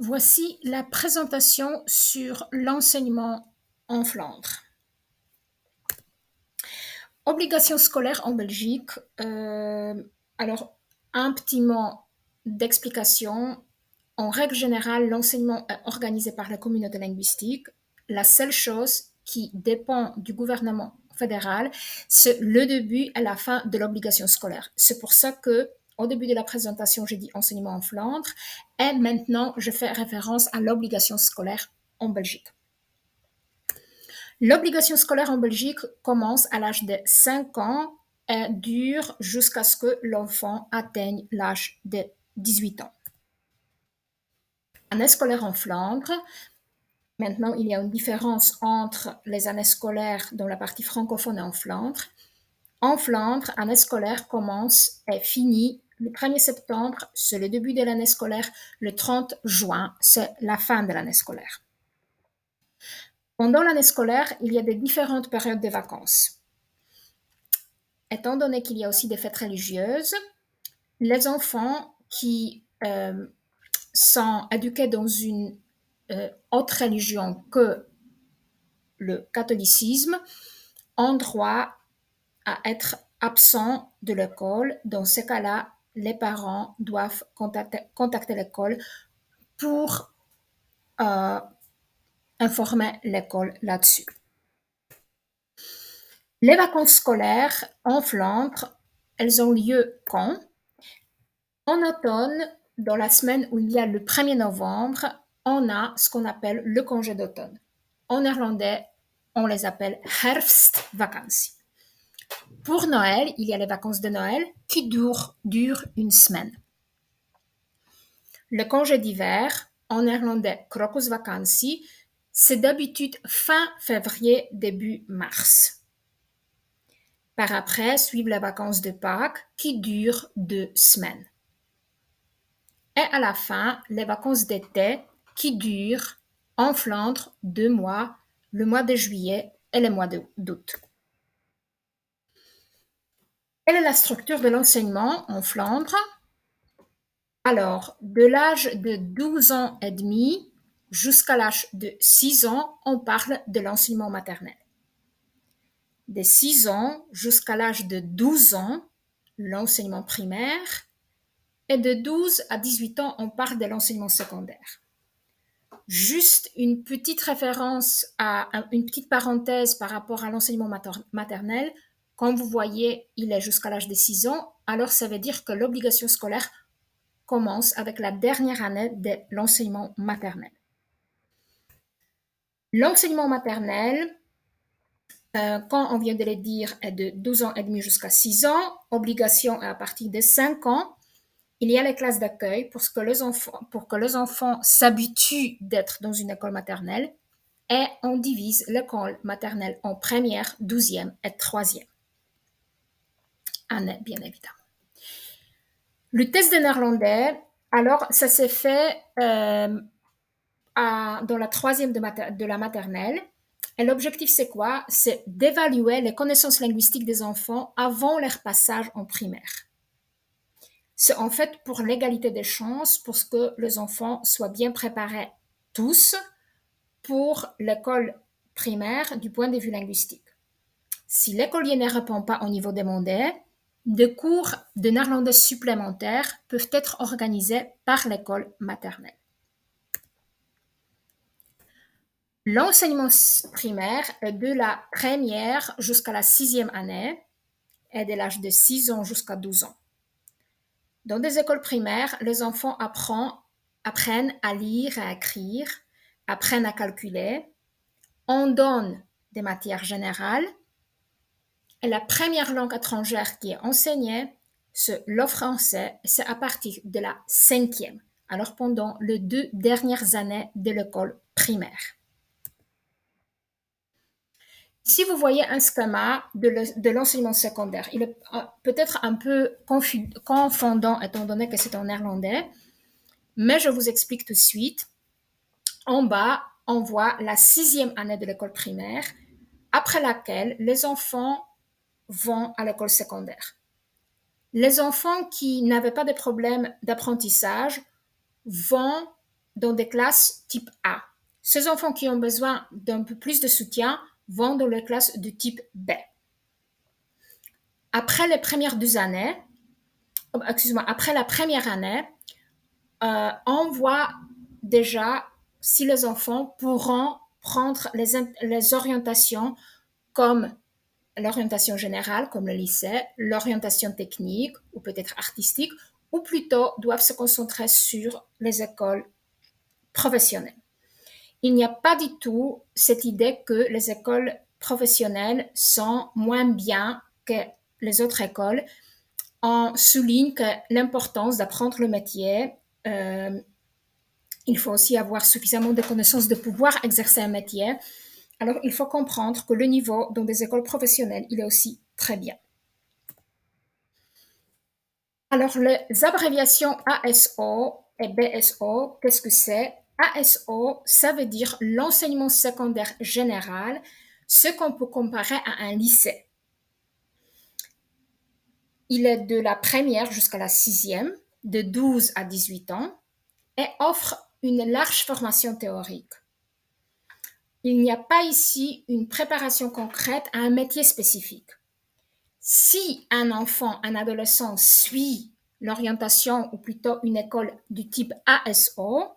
Voici la présentation sur l'enseignement en Flandre. Obligation scolaire en Belgique. Alors, un petit mot d'explication. En règle générale, l'enseignement est organisé par la communauté linguistique. La seule chose qui dépend du gouvernement fédéral, c'est le début et la fin de l'obligation scolaire. C'est pour ça que, au début de la présentation, j'ai dit enseignement en Flandre, et maintenant, je fais référence à l'obligation scolaire en Belgique. L'obligation scolaire en Belgique commence à l'âge de 5 ans et dure jusqu'à ce que l'enfant atteigne l'âge de 18 ans. Année scolaire en Flandre. Maintenant, il y a une différence entre les années scolaires dans la partie francophone et en Flandre. En Flandre, année scolaire commence et finit le 1er septembre, c'est le début de l'année scolaire. Le 30 juin, c'est la fin de l'année scolaire. Pendant l'année scolaire, il y a des différentes périodes de vacances. Étant donné qu'il y a aussi des fêtes religieuses, les enfants qui sont éduqués dans une autre religion que le catholicisme ont droit à être absents de l'école. Dans ce cas-là, les parents doivent contacter l'école pour informer l'école là-dessus. Les vacances scolaires en Flandre, elles ont lieu quand? En automne, dans la semaine où il y a le 1er novembre, on a ce qu'on appelle le congé d'automne. En néerlandais, on les appelle herfstvakantie. Pour Noël, il y a les vacances de Noël qui durent une semaine. Le congé d'hiver, en néerlandais krokusvakantie, c'est d'habitude fin février, début mars. Par après, suivent les vacances de Pâques qui durent 2 semaines. Et à la fin, les vacances d'été qui durent en Flandre 2 mois, le mois de juillet et le mois d'août. Quelle est la structure de l'enseignement en Flandre? Alors, de l'âge de 12 ans et demi jusqu'à l'âge de 6 ans, on parle de l'enseignement maternel. De 6 ans jusqu'à l'âge de 12 ans, l'enseignement primaire. Et de 12 à 18 ans, on parle de l'enseignement secondaire. Juste une petite référence, une petite parenthèse par rapport à l'enseignement maternel. Comme vous voyez, il est jusqu'à l'âge de 6 ans. Alors, ça veut dire que l'obligation scolaire commence avec la dernière année de l'enseignement maternel. L'enseignement maternel, quand on vient de le dire, est de 12 ans et demi jusqu'à 6 ans. Obligation à partir de 5 ans. Il y a les classes d'accueil pour que les enfants s'habituent d'être dans une école maternelle. Et on divise l'école maternelle en première, 12e et 3e année, bien évidemment. Le test de néerlandais, alors ça s'est fait dans la 3e de la maternelle. Et l'objectif, c'est quoi? C'est d'évaluer les connaissances linguistiques des enfants avant leur passage en primaire. C'est en fait pour l'égalité des chances, pour que les enfants soient bien préparés tous pour l'école primaire du point de vue linguistique. Si l'écolier ne répond pas au niveau demandé, des cours de néerlandais supplémentaires peuvent être organisés par l'école maternelle. L'enseignement primaire est de la première jusqu'à la 6e année et de l'âge de 6 ans jusqu'à 12 ans. Dans des écoles primaires, les enfants apprennent à lire et à écrire, apprennent à calculer. On donne des matières générales. Et la première langue étrangère qui est enseignée, c'est le français. C'est à partir de la 5e, alors pendant les 2 dernières années de l'école primaire. Si vous voyez un schéma de l'enseignement secondaire, il est peut-être un peu confondant étant donné que c'est en néerlandais, mais je vous explique tout de suite. En bas, on voit la 6e année de l'école primaire, après laquelle les enfants vont à l'école secondaire. Les enfants qui n'avaient pas de problème d'apprentissage vont dans des classes type A. Ces enfants qui ont besoin d'un peu plus de soutien vont dans les classes de type B. Après les premières 2 années, après la première année, on voit déjà si les enfants pourront prendre les orientations comme l'orientation générale, comme le lycée, l'orientation technique ou peut-être artistique, ou plutôt doivent se concentrer sur les écoles professionnelles. Il n'y a pas du tout cette idée que les écoles professionnelles sont moins bien que les autres écoles. On souligne que l'importance d'apprendre le métier, il faut aussi avoir suffisamment de connaissances de pouvoir exercer un métier. Alors, il faut comprendre que le niveau dans des écoles professionnelles, il est aussi très bien. Alors, les abréviations ASO et BSO, qu'est-ce que c'est? ASO, ça veut dire l'enseignement secondaire général, ce qu'on peut comparer à un lycée. Il est de la première jusqu'à la sixième, de 12 à 18 ans, et offre une large formation théorique. Il n'y a pas ici une préparation concrète à un métier spécifique. Si un enfant, un adolescent suit l'orientation ou plutôt une école du type ASO,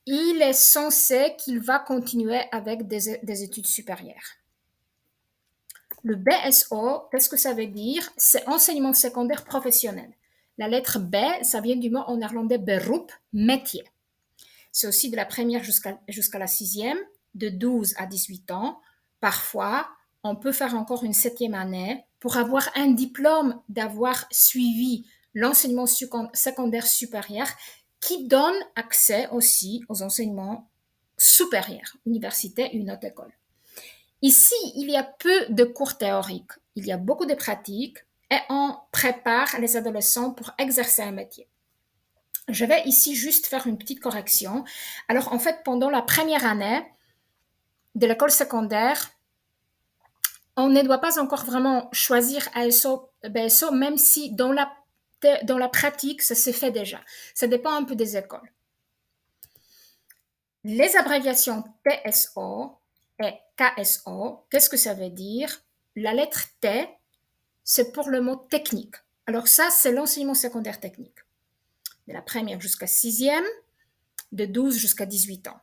il est censé qu'il va continuer avec des études supérieures. Le BSO, qu'est-ce que ça veut dire? C'est enseignement secondaire professionnel. La lettre B, ça vient du mot en néerlandais beroep, métier. C'est aussi de la première jusqu'à la sixième, de 12 à 18 ans. Parfois, on peut faire encore une 7e année pour avoir un diplôme d'avoir suivi l'enseignement secondaire supérieur qui donne accès aussi aux enseignements supérieurs, université et une autre école. Ici, il y a peu de cours théoriques, il y a beaucoup de pratiques et on prépare les adolescents pour exercer un métier. Je vais ici juste faire une petite correction. Alors, en fait, pendant la première année de l'école secondaire, on ne doit pas encore vraiment choisir ASO, BSO, même si dans la pratique, ça se fait déjà. Ça dépend un peu des écoles. Les abréviations TSO et KSO, qu'est-ce que ça veut dire? La lettre T, c'est pour le mot technique. Alors ça, c'est l'enseignement secondaire technique. De la première jusqu'à sixième, de 12 jusqu'à 18 ans.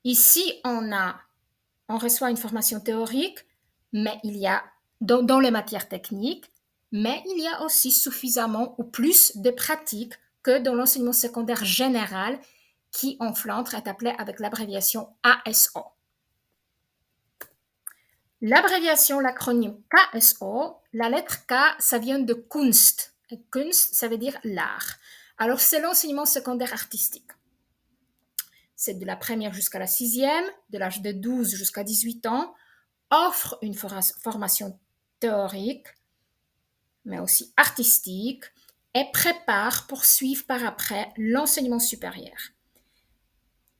Ici, on reçoit une formation théorique, mais il y a dans les matières techniques, mais il y a aussi suffisamment ou plus de pratiques que dans l'enseignement secondaire général qui en Flandre est appelé avec l'abréviation ASO. L'abréviation, l'acronyme KSO, la lettre K, ça vient de Kunst. Et Kunst, ça veut dire l'art. Alors, c'est l'enseignement secondaire artistique. C'est de la première jusqu'à la sixième, de l'âge de 12 jusqu'à 18 ans, offre une formation théorique, mais aussi artistique, et prépare pour suivre par après l'enseignement supérieur.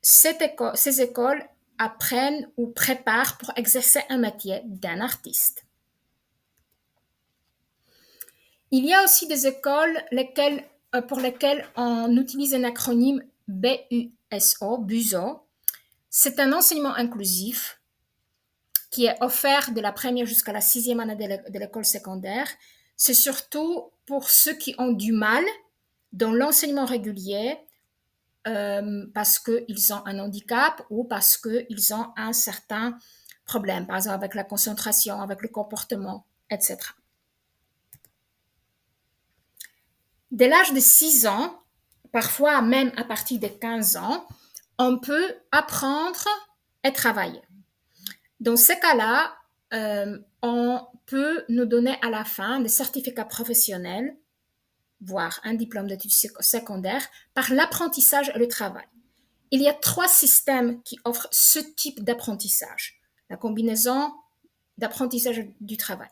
Ces écoles apprennent ou préparent pour exercer un métier d'un artiste. Il y a aussi des écoles pour lesquelles on utilise un acronyme BUSO. C'est un enseignement inclusif qui est offert de la première jusqu'à la sixième année de l'école secondaire. C'est surtout pour ceux qui ont du mal dans l'enseignement régulier parce qu'ils ont un handicap ou parce qu'ils ont un certain problème, par exemple avec la concentration, avec le comportement, etc. Dès l'âge de 6 ans, parfois même à partir de 15 ans, on peut apprendre et travailler. Dans ces cas-là, on peut nous donner à la fin des certificats professionnels, voire un diplôme d'études secondaires, par l'apprentissage et le travail. Il y a 3 systèmes qui offrent ce type d'apprentissage. La combinaison d'apprentissage du travail.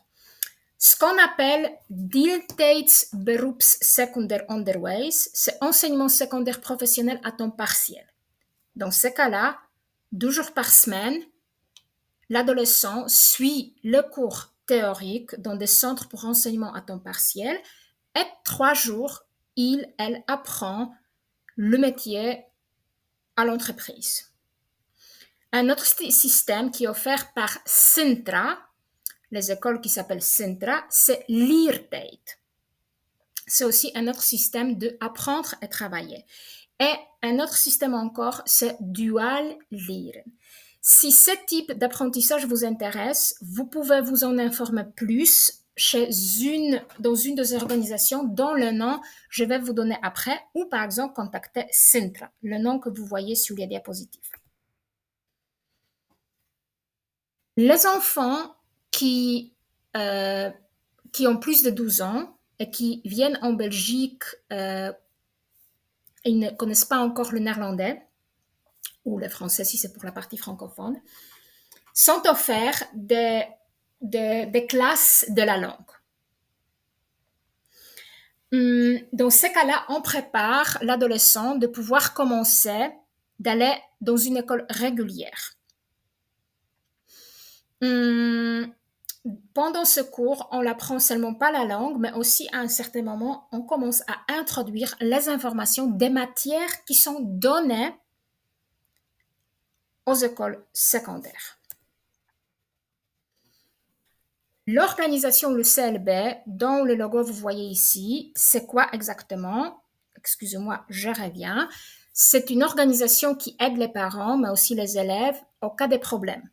Ce qu'on appelle Deeltijds beroepssekundær onderwijs, c'est enseignement secondaire professionnel à temps partiel. Dans ce cas-là, 2 jours par semaine, l'adolescent suit le cours théorique dans des centres pour enseignement à temps partiel et 3 jours, elle apprend le métier à l'entreprise. Un autre système qui est offert par Sintra, les écoles qui s'appellent Sintra, c'est Leertijd. C'est aussi un autre système d'apprendre et travailler. Et un autre système encore, c'est Dual Leren. Si ce type d'apprentissage vous intéresse, vous pouvez vous en informer plus dans une des organisations dont le nom je vais vous donner après, ou par exemple contacter Sintra, le nom que vous voyez sur les diapositives. Les enfants qui ont plus de 12 ans et qui viennent en Belgique, ils ne connaissent pas encore le néerlandais, ou le français si c'est pour la partie francophone, sont offerts des classes de la langue. Dans ces cas-là, on prépare l'adolescent de pouvoir commencer d'aller dans une école régulière. Pendant ce cours, on n'apprend seulement pas la langue, mais aussi à un certain moment, on commence à introduire les informations des matières qui sont données aux écoles secondaires. L'organisation, le CLB, dont le logo vous voyez ici, c'est quoi exactement? Excusez-moi, je reviens. C'est une organisation qui aide les parents, mais aussi les élèves, au cas des problèmes.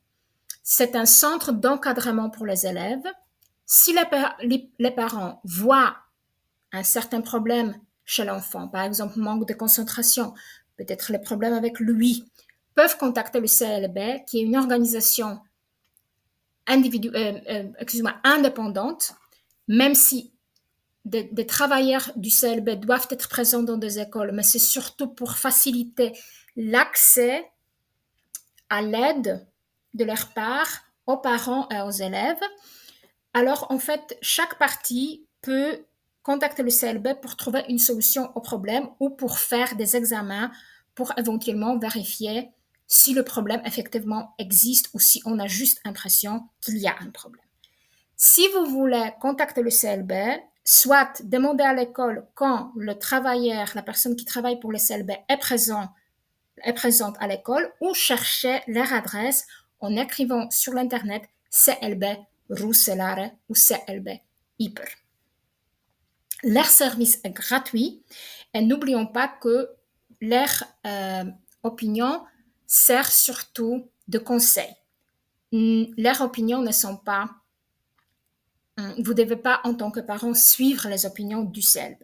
C'est un centre d'encadrement pour les élèves. Si les parents voient un certain problème chez l'enfant, par exemple manque de concentration, peut-être les problèmes avec lui, peuvent contacter le CLB, qui est une organisation indépendante, même si des travailleurs du CLB doivent être présents dans des écoles, mais c'est surtout pour faciliter l'accès à l'aide de leur part aux parents et aux élèves. Alors, en fait, chaque partie peut contacter le CLB pour trouver une solution au problème ou pour faire des examens pour éventuellement vérifier si le problème effectivement existe ou si on a juste l'impression qu'il y a un problème. Si vous voulez contacter le CLB, soit demander à l'école quand le travailleur, la personne qui travaille pour le CLB est présente à l'école, ou chercher leur adresse en écrivant sur l'internet CLB Roeselare ou CLB Ieper. Leur service est gratuit et n'oublions pas que leur opinion sert surtout de conseil. Leurs opinions ne sont pas... Vous ne devez pas, en tant que parent, suivre les opinions du CLB.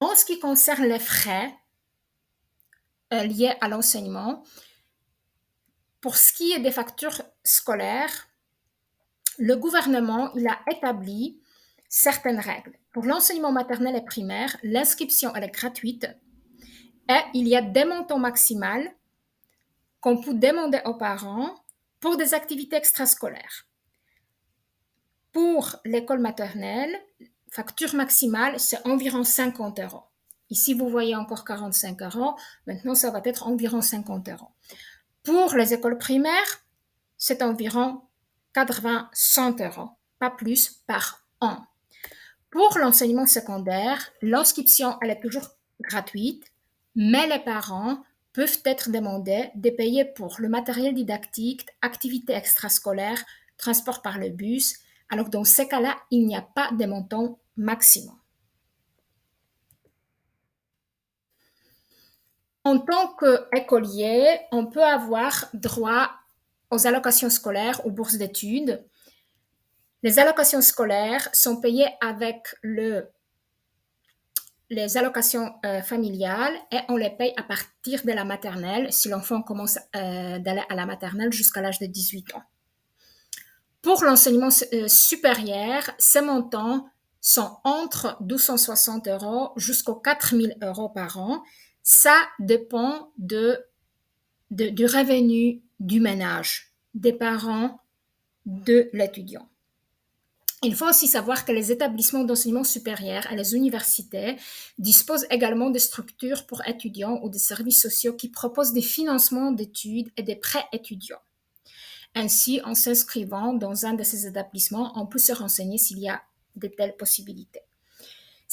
En ce qui concerne les frais liés à l'enseignement, pour ce qui est des factures scolaires, le gouvernement il a établi certaines règles. Pour l'enseignement maternel et primaire, l'inscription elle est gratuite et il y a des montants maximaux qu'on peut demander aux parents pour des activités extrascolaires. Pour l'école maternelle, facture maximale, c'est environ 50 €. Ici, vous voyez encore 45 €. Maintenant, ça va être environ 50 €. Pour les écoles primaires, c'est environ 80-100 €, pas plus par an. Pour l'enseignement secondaire, l'inscription elle est toujours gratuite, mais les parents peuvent être demandés de payer pour le matériel didactique, activités extrascolaires, transport par le bus. Alors dans ces cas-là, il n'y a pas de montant maximum. En tant qu'écolier, on peut avoir droit aux allocations scolaires, aux bourses d'études. Les allocations scolaires sont payées avec les allocations familiales et on les paye à partir de la maternelle, si l'enfant commence d'aller à la maternelle jusqu'à l'âge de 18 ans. Pour l'enseignement supérieur, ces montants sont entre 260 € jusqu'aux 4000 € par an. Ça dépend du revenu du ménage, des parents, de l'étudiant. Il faut aussi savoir que les établissements d'enseignement supérieur et les universités disposent également de structures pour étudiants ou de services sociaux qui proposent des financements d'études et des prêts étudiants. Ainsi, en s'inscrivant dans un de ces établissements, on peut se renseigner s'il y a de telles possibilités.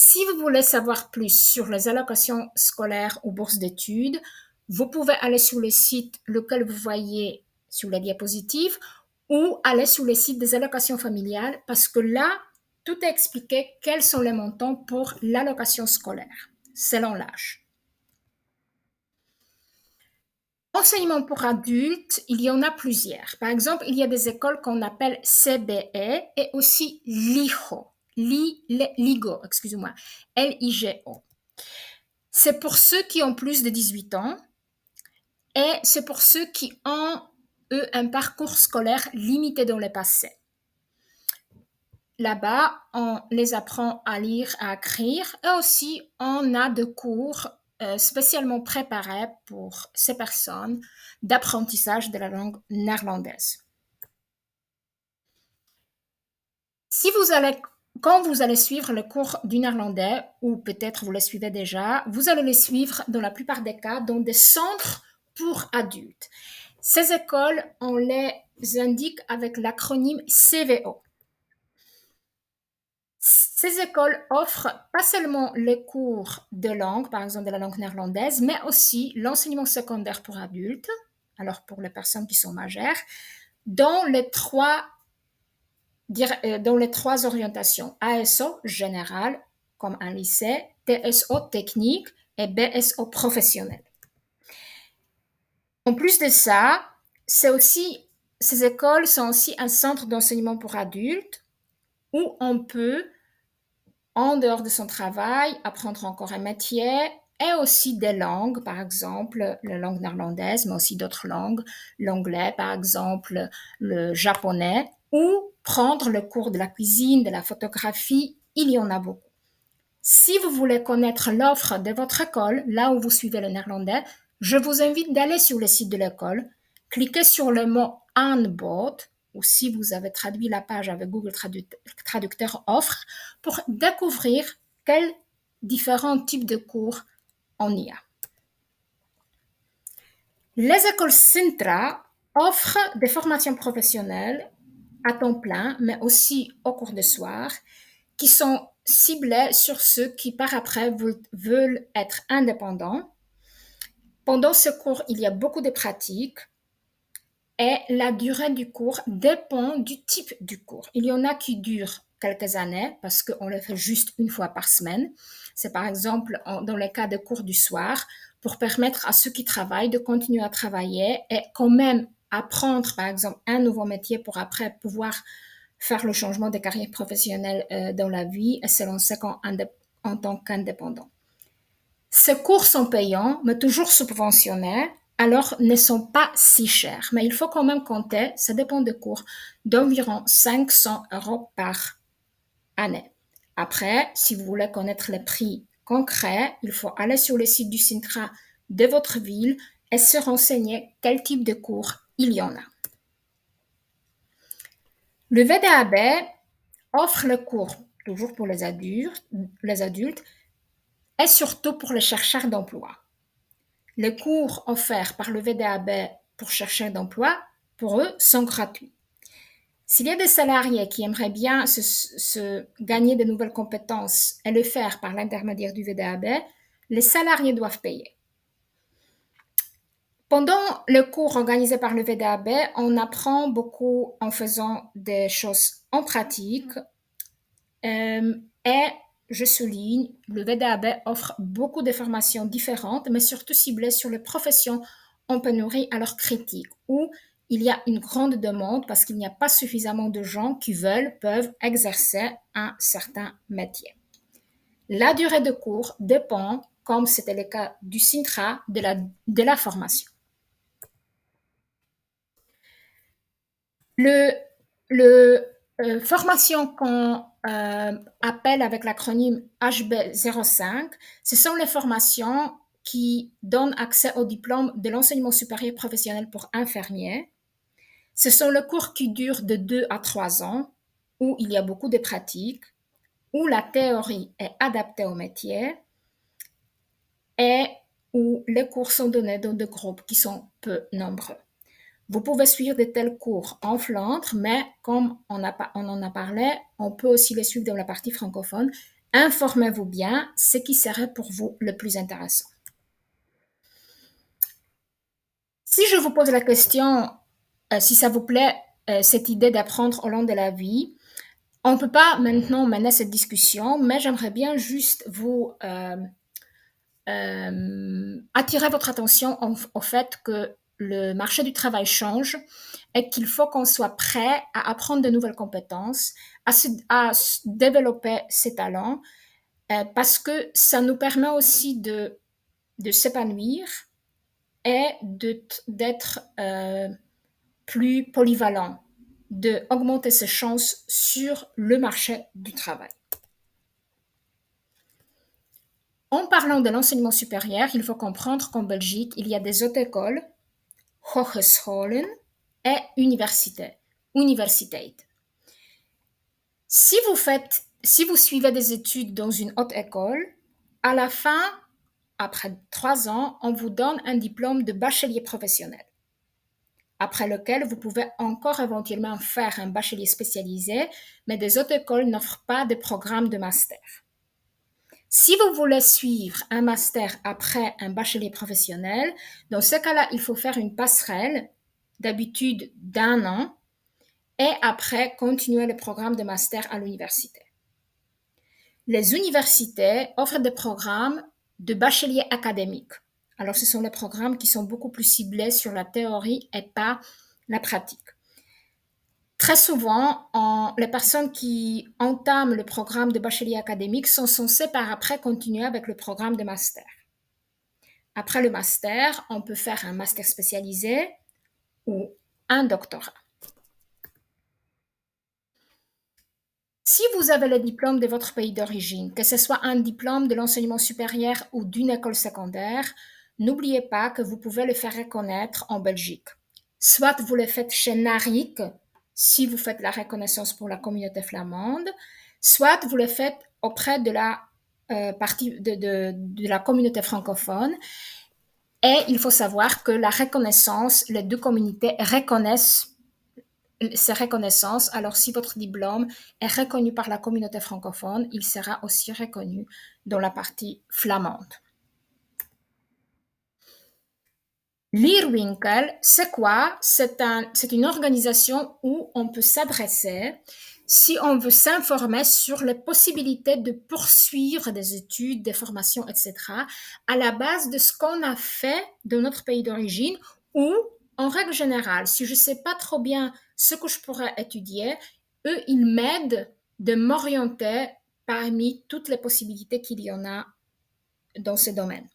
Si vous voulez savoir plus sur les allocations scolaires ou bourses d'études, vous pouvez aller sur le site lequel vous voyez sur la diapositive ou aller sur le site des allocations familiales parce que là, tout est expliqué quels sont les montants pour l'allocation scolaire, selon l'âge. Enseignement pour adultes, il y en a plusieurs. Par exemple, il y a des écoles qu'on appelle CBE et aussi LIGO, excusez-moi, LIGO. C'est pour ceux qui ont plus de 18 ans et c'est pour ceux qui ont, eux, un parcours scolaire limité dans le passé. Là-bas, on les apprend à lire, à écrire et aussi on a des cours spécialement préparés pour ces personnes d'apprentissage de la langue néerlandaise. Si vous allez, quand vous allez suivre le cours du néerlandais, ou peut-être vous le suivez déjà, vous allez le suivre dans la plupart des cas dans des centres pour adultes. Ces écoles, on les indique avec l'acronyme CVO. Ces écoles offrent pas seulement les cours de langue, par exemple de la langue néerlandaise, mais aussi l'enseignement secondaire pour adultes, alors pour les personnes qui sont majeures, dans les trois orientations, ASO général, comme un lycée, TSO technique et BSO professionnel. En plus de ça, ces écoles sont aussi un centre d'enseignement pour adultes où on peut, en dehors de son travail, apprendre encore un métier et aussi des langues, par exemple la langue néerlandaise, mais aussi d'autres langues, l'anglais par exemple, le japonais, ou prendre le cours de la cuisine, de la photographie, il y en a beaucoup. Si vous voulez connaître l'offre de votre école, là où vous suivez le néerlandais, je vous invite d'aller sur le site de l'école, cliquez sur le mot Aanbod, ou si vous avez traduit la page avec Google Traducteur offre, pour découvrir quels différents types de cours on y a. Les écoles Sintra offrent des formations professionnelles à temps plein, mais aussi au cours de soir, qui sont ciblées sur ceux qui par après veulent être indépendants. Pendant ce cours, il y a beaucoup de pratiques et la durée du cours dépend du type du cours. Il y en a qui durent quelques années parce qu'on le fait juste une fois par semaine. C'est par exemple dans le cas de cours du soir pour permettre à ceux qui travaillent de continuer à travailler et quand même apprendre par exemple un nouveau métier pour après pouvoir faire le changement de carrière professionnelle dans la vie et se lancer en tant qu'indépendant. Ces cours sont payants, mais toujours subventionnés, alors ne sont pas si chers. Mais il faut quand même compter, ça dépend des cours, d'environ 500 € par année. Après, si vous voulez connaître les prix concrets, il faut aller sur le site du Sintra de votre ville et se renseigner quel type de cours il y en a. Le VDAB offre le cours, toujours pour les adultes et surtout pour les chercheurs d'emploi. Les cours offerts par le VDAB pour chercher d'emploi, pour eux, sont gratuits. S'il y a des salariés qui aimeraient bien se gagner de nouvelles compétences et le faire par l'intermédiaire du VDAB, les salariés doivent payer. Pendant le cours organisé par le VDAB, on apprend beaucoup en faisant des choses en pratique et je souligne, le VDAB offre beaucoup de formations différentes, mais surtout ciblées sur les professions en pénurie à leur critique, où il y a une grande demande parce qu'il n'y a pas suffisamment de gens qui peuvent exercer un certain métier. La durée de cours dépend, comme c'était le cas du Sintra, de la formation. Le formation qu'on appelle avec l'acronyme HB05, ce sont les formations qui donnent accès au diplôme de l'enseignement supérieur professionnel pour infirmiers. Ce sont les cours qui durent de 2 à 3 ans, où il y a beaucoup de pratiques, où la théorie est adaptée au métier et où les cours sont donnés dans des groupes qui sont peu nombreux. Vous pouvez suivre de tels cours en Flandre, mais comme on en a parlé, on peut aussi les suivre dans la partie francophone Informez-vous bien, ce qui serait pour vous le plus intéressant. Si je vous pose la question, si ça vous plaît, cette idée d'apprendre au long de la vie, on ne peut pas maintenant mener cette discussion, mais j'aimerais bien juste vous attirer votre attention au fait que le marché du travail change et qu'il faut qu'on soit prêt à apprendre de nouvelles compétences, à développer ses talents, parce que ça nous permet aussi de s'épanouir et d'être plus polyvalent, d'augmenter ses chances sur le marché du travail. En parlant de l'enseignement supérieur, il faut comprendre qu'en Belgique, il y a des hautes écoles, hogescholen, et universiteit. Si vous suivez des études dans une haute école, à la fin, après 3 ans, on vous donne un diplôme de bachelier professionnel, après lequel vous pouvez encore éventuellement faire un bachelier spécialisé, mais des hautes écoles n'offrent pas de programme de master. Si vous voulez suivre un master après un bachelier professionnel, dans ce cas-là, il faut faire une passerelle, d'habitude d'1 an, et après continuer le programme de master à l'université. Les universités offrent des programmes de bachelier académique. Alors, ce sont les programmes qui sont beaucoup plus ciblés sur la théorie et pas la pratique. Très souvent, les personnes qui entament le programme de bachelier académique sont censées par après continuer avec le programme de master. Après le master, on peut faire un master spécialisé ou un doctorat. Si vous avez le diplôme de votre pays d'origine, que ce soit un diplôme de l'enseignement supérieur ou d'une école secondaire, n'oubliez pas que vous pouvez le faire reconnaître en Belgique. Soit vous le faites chez NARIC, si vous faites la reconnaissance pour la communauté flamande, soit vous le faites auprès de la partie de la communauté francophone. Et il faut savoir que la reconnaissance, les deux communautés reconnaissent ces reconnaissances. Alors, si votre diplôme est reconnu par la communauté francophone, il sera aussi reconnu dans la partie flamande. Leerwinkel, c'est quoi? C'est une organisation où on peut s'adresser si on veut s'informer sur les possibilités de poursuivre des études, des formations, etc., à la base de ce qu'on a fait de notre pays d'origine ou, en règle générale, si je ne sais pas trop bien ce que je pourrais étudier, eux, ils m'aident de m'orienter parmi toutes les possibilités qu'il y en a dans ce domaine.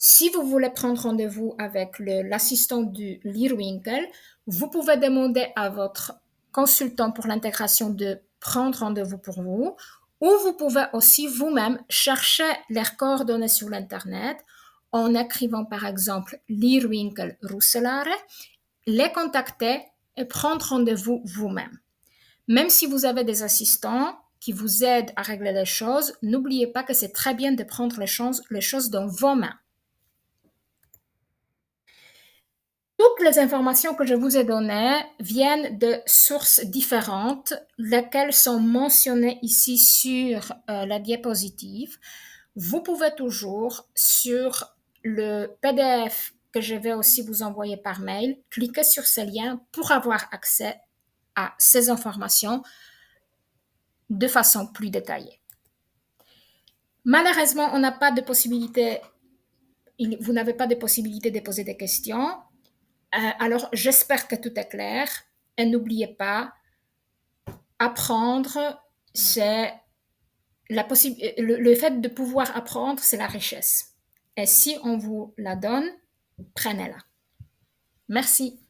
Si vous voulez prendre rendez-vous avec l'assistant du Leerwinkel, vous pouvez demander à votre consultant pour l'intégration de prendre rendez-vous pour vous, ou vous pouvez aussi vous-même chercher leurs coordonnées sur l'Internet en écrivant par exemple Leerwinkel Roeselare, les contacter et prendre rendez-vous vous-même. Même si vous avez des assistants qui vous aident à régler les choses, n'oubliez pas que c'est très bien de prendre les choses dans vos mains. Toutes les informations que je vous ai données viennent de sources différentes, lesquelles sont mentionnées ici sur la diapositive. Vous pouvez toujours, sur le PDF que je vais aussi vous envoyer par mail, cliquer sur ce lien pour avoir accès à ces informations de façon plus détaillée. Malheureusement, on n'a pas de possibilité, vous n'avez pas de possibilité de poser des questions. Alors, j'espère que tout est clair. Et n'oubliez pas, apprendre, c'est le fait de pouvoir apprendre, c'est la richesse. Et si on vous la donne, prenez-la. Merci.